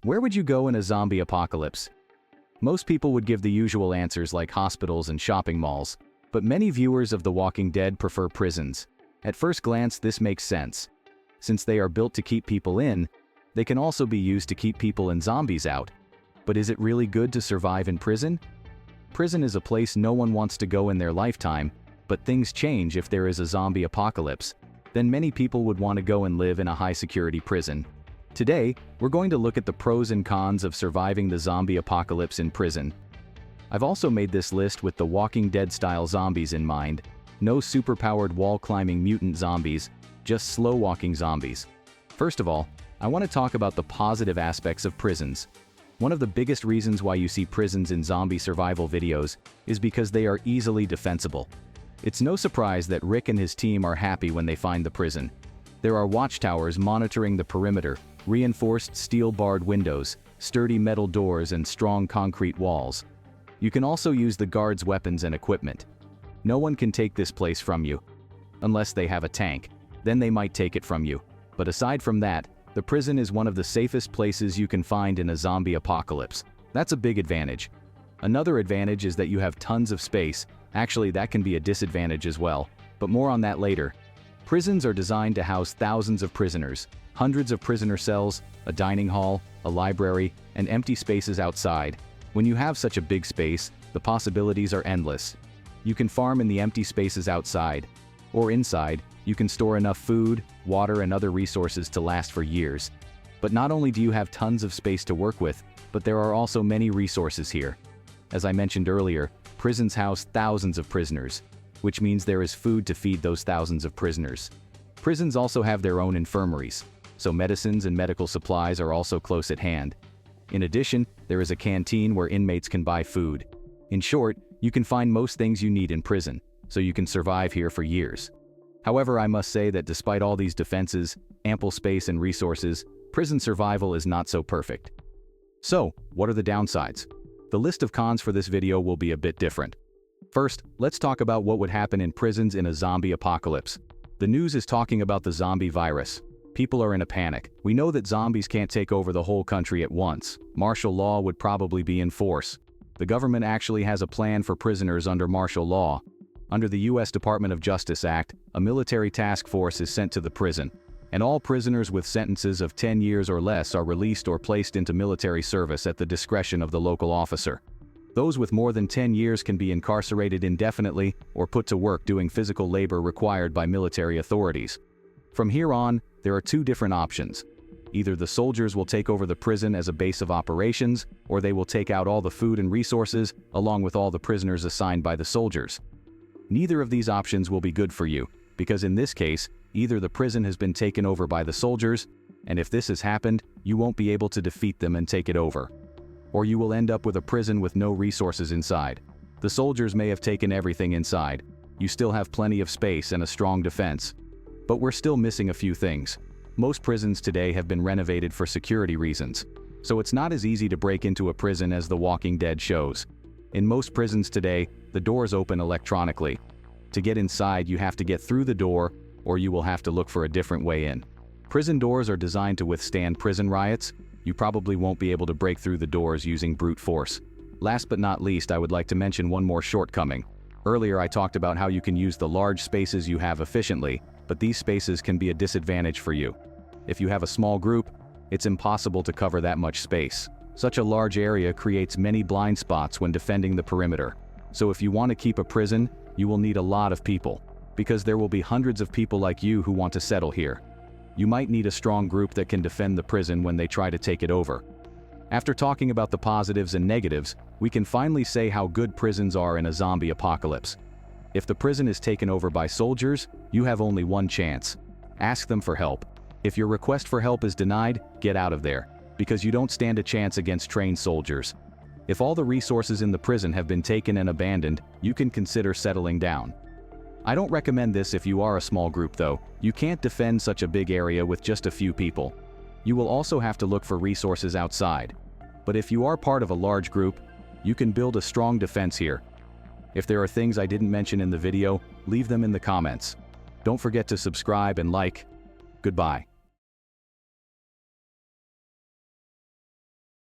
Where would you go in a zombie apocalypse? Most people would give the usual answers like hospitals and shopping malls, but many viewers of The Walking Dead prefer prisons. At first glance, this makes sense. Since they are built to keep people in, they can also be used to keep people and zombies out. But is it really good to survive in prison? Prison is a place no one wants to go in their lifetime, but things change if there is a zombie apocalypse. Then many people would want to go and live in a high-security prison. Today, we're going to look at the pros and cons of surviving the zombie apocalypse in prison. I've also made this list with the Walking Dead-style zombies in mind. No superpowered wall-climbing mutant zombies, just slow-walking zombies. First of all, I want to talk about the positive aspects of prisons. One of the biggest reasons why you see prisons in zombie survival videos is because they are easily defensible. It's no surprise that Rick and his team are happy when they find the prison. There are watchtowers monitoring the perimeter, reinforced steel-barred windows, sturdy metal doors, and strong concrete walls. You can also use the guards' weapons and equipment. No one can take this place from you. Unless they have a tank, then they might take it from you. But aside from that, the prison is one of the safest places you can find in a zombie apocalypse. That's a big advantage. Another advantage is that you have tons of space. Actually, that can be a disadvantage as well, but more on that later. Prisons are designed to house thousands of prisoners, hundreds of prisoner cells, a dining hall, a library, and empty spaces outside. When you have such a big space, the possibilities are endless. You can farm in the empty spaces outside, or inside, you can store enough food, water, and other resources to last for years. But not only do you have tons of space to work with, but there are also many resources here. As I mentioned earlier, prisons house thousands of prisoners, which means there is food to feed those thousands of prisoners. Prisons also have their own infirmaries, so medicines and medical supplies are also close at hand. In addition, there is a canteen where inmates can buy food. In short, you can find most things you need in prison, so you can survive here for years. However, I must say that despite all these defenses, ample space and resources, prison survival is not so perfect. So, what are the downsides? The list of cons for this video will be a bit different. First, let's talk about what would happen in prisons in a zombie apocalypse. The news is talking about the zombie virus. People are in a panic. We know that zombies can't take over the whole country at once. Martial law would probably be in force. The government actually has a plan for prisoners under martial law. Under the U.S. Department of Justice Act, a military task force is sent to the prison, and all prisoners with sentences of 10 years or less are released or placed into military service at the discretion of the local officer. Those with more than 10 years can be incarcerated indefinitely or put to work doing physical labor required by military authorities. From here on, there are two different options. Either the soldiers will take over the prison as a base of operations, or they will take out all the food and resources, along with all the prisoners assigned by the soldiers. Neither of these options will be good for you, because in this case, either the prison has been taken over by the soldiers, and if this has happened, you won't be able to defeat them and take it over. Or you will end up with a prison with no resources inside. The soldiers may have taken everything inside. You still have plenty of space and a strong defense. But we're still missing a few things. Most prisons today have been renovated for security reasons, so it's not as easy to break into a prison as The Walking Dead shows. In most prisons today, the doors open electronically. To get inside, you have to get through the door, or you will have to look for a different way in. Prison doors are designed to withstand prison riots. You probably won't be able to break through the doors using brute force. Last but not least, I would like to mention one more shortcoming. Earlier I talked about how you can use the large spaces you have efficiently, but these spaces can be a disadvantage for you. If you have a small group, it's impossible to cover that much space. Such a large area creates many blind spots when defending the perimeter. So if you want to keep a prison, you will need a lot of people, because there will be hundreds of people like you who want to settle here. You might need a strong group that can defend the prison when they try to take it over. After talking about the positives and negatives, we can finally say how good prisons are in a zombie apocalypse. If the prison is taken over by soldiers, you have only one chance. Ask them for help. If your request for help is denied, get out of there, because you don't stand a chance against trained soldiers. If all the resources in the prison have been taken and abandoned, you can consider settling down. I don't recommend this if you are a small group though. You can't defend such a big area with just a few people. You will also have to look for resources outside. But if you are part of a large group, you can build a strong defense here. If there are things I didn't mention in the video, leave them in the comments. Don't forget to subscribe and like. Goodbye.